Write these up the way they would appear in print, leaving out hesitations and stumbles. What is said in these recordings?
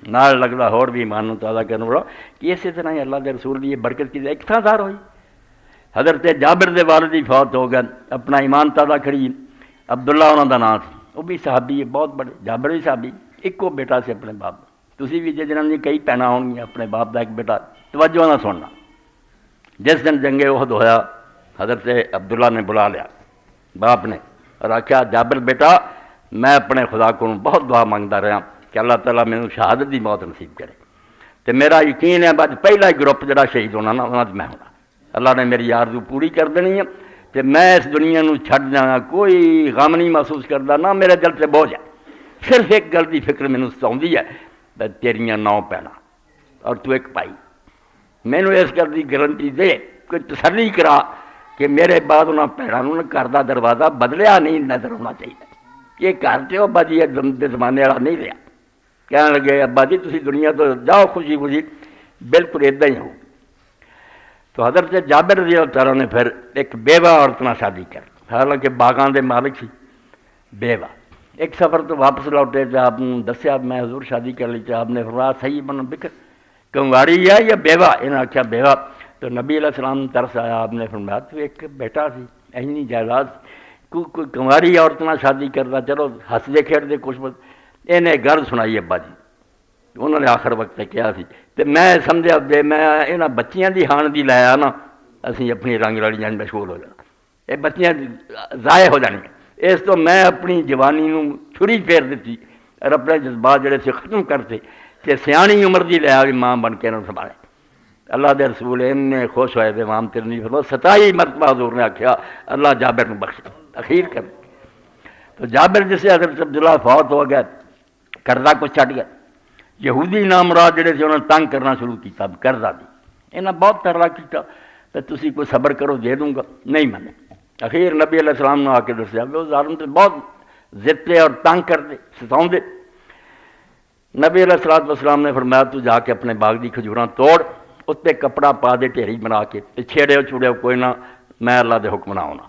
نال لگتا ہور بھی ایمان نو تازہ کرنے والا کہ اسی طرح ہی اللہ دے رسول دی یہ برکت کی ایک تھاں دار ہوئی۔ حضرت جابر دے والد ہی فوت ہو گئے، اپنا ایمان تازہ کری، عبداللہ انہوں دا نام سی، وہ بھی صحابی ہے بہت بڑے، جابر بھی صحابی، ایکو بیٹا سے اپنے باپ دا۔ تسی بھی جے جنہاں دی کئی بھیناں ہون گیاں، اپنے باپ دا ایک بیٹا، توجہ نہ سننا۔ جس دن جنگ احد ہویا حضرت عبداللہ نے بلا لیا باپ نے اور آخیا جابر بیٹا میں اپنے خدا کو بہت دعا منگتا رہا کہ اللہ تعالیٰ میرے شہادت دی موت نصیب کرے، تو میرا یقین ہے بعد پہلا ہی گروپ جڑا شہید ہونا نا انہاں میں ہونا، اللہ نے میری آرزو پوری کر دینی ہے، کہ میں اس دنیا نو چھڈ جانا، کوئی غم نہیں محسوس کرتا، نہ میرے دل سے بوجھ ہے، صرف ایک گل کی فکر مینوں ستاؤندی ہے کہ تیریاں 9 بھیناں اور تو ایک بھائی، مینوں اس گل کی گارنٹی دے، کوئی تسلی کرا کہ میرے بعد انہاں بھیناں گھر دا دروازہ بدلیا نہیں نظر ہونا چاہیے، یہ گھر سے ابا جی زمانے والا نہیں رہا، کہنے لگے ابا جی تسی دنیا تو جاؤ خوشی خوشی، بالکل ادا ہی ہو۔ تو حضرت جابر رضی اللہ تعالیٰ نے پھر ایک بیوہ عورت نہ شادی کر، حالانکہ باغاں دے مالک سی، بیوہ۔ ایک سفر تو واپس لوٹے تو آپ نے دسیا میں حضور شادی کر لی، تو آپ نے فرمایا صحیح بن بکر کنواری ہے یا بیوہ؟ انہوں نے آخیا بیوہ۔ تو نبی علیہ السلام نے ترس آیا، آپ نے فرمایا تو ایک بیٹا سی، اینی جائیداد، کوئی کنواری عورت نہ شادی کرتا، چلو ہسدے کھیڈتے کچھ بت، انہیں گل سنائی ابا جی، انہوں نے آخر وقت کیا سی، تو میں سمجھا جی میں یہاں بچیاں دی ہان دی لایا نا اسی اپنی رنگ رلیاں مشغول ہو جانا، یہ بچیاں ضائع ہو جانی، اس تو میں اپنی جوانی نو چھری پھیر دیتی اور اپنے جذبات جڑے سے ختم کرتے کہ سیانی عمر دی لیا بھی ماں بن کے انہوں سنبھالے۔ اللہ دے رسول نے خوش ہوئے دے امام ترمذی فرمایا 27 مرتبہ حضور نے آخیا اللہ جابر نو بخش اخیر کر۔ تو جابر جسے حضرت عبداللہ فوت ہو گئے، قرضہ کو چھٹ گیا، یہودی نام مراد جڑے سے انہوں نے تنگ کرنا شروع کیا قرضہ دی، انہیں بہت ترلا کیا تو تسی کوئی صبر کرو دے دوں گا، نہیں مانے۔ اخیر نبی علیہ السلام نے آ کے دسیا کہ وہ ظالم تو بہت ضدتے اور تنگ کرتے ستاؤں دے۔ نبی علیہ السلام نے فرمایا تو جا کے اپنے باغ دی کھجوراں توڑ، اس پہ کپڑا پا دے ڈھیری بنا کے، چھیڑے چھوڑے کوئی نہ، میں اللہ دے حکم نہ ہونا۔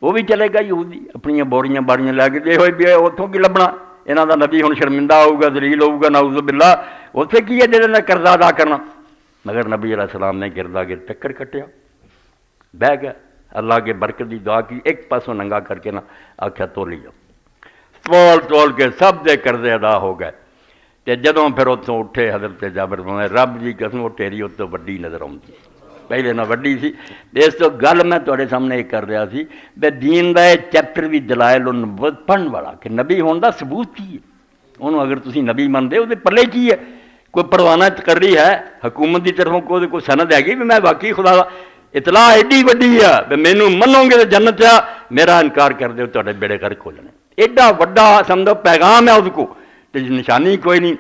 وہ بھی چلے گا یہودی اپنی بوریاں باڑیاں لے کے دے ہوئے بھی اتوں کی لبنا، یہاں دا نبی ہن شرمندہ ہوگا، ذلیل ہوگا، نعوذ باللہ، اتنے کی ہے جہاں قرضہ ادا کرنا۔ مگر نبی علیہ السلام نے گردا گر ٹکر کٹیا، بہ گیا، اللہ کے برکت دی دعا کی، ایک پاسوں ننگا کر کے نہ آخیا تولی جاؤ، تول کے سب دے قرضے ادا ہو گئے۔ تے جدوں پھر اتوں اٹھے حضرت جابر نے رب جی قسم وہ تیری اتوں وڈی نظر آتی، پہلے نہ وڈی سی۔ اس تو گل میں تھوڑے سامنے یہ کر رہا سی بے دین دا چیپٹر بھی دلائل النبوت پڑھن والا کہ نبی ہون دا ثبوت کی ہے، انہوں اگر تسی نبی مندے وہ پلے کی ہے، کوئی پروانہ کری ہے حکومت کی طرفوں کوئی سند ہے گی بھی میں واقعی خدا دا اطلاع ایڈی وڈی ہے بھی مینوں منو گے تو جنت آ، میرا انکار کر دے تو بیڑے گھر کھولنے، ایڈا وڈا سمجھو پیغام ہے اس کو، تے نشانی کوئی نہیں۔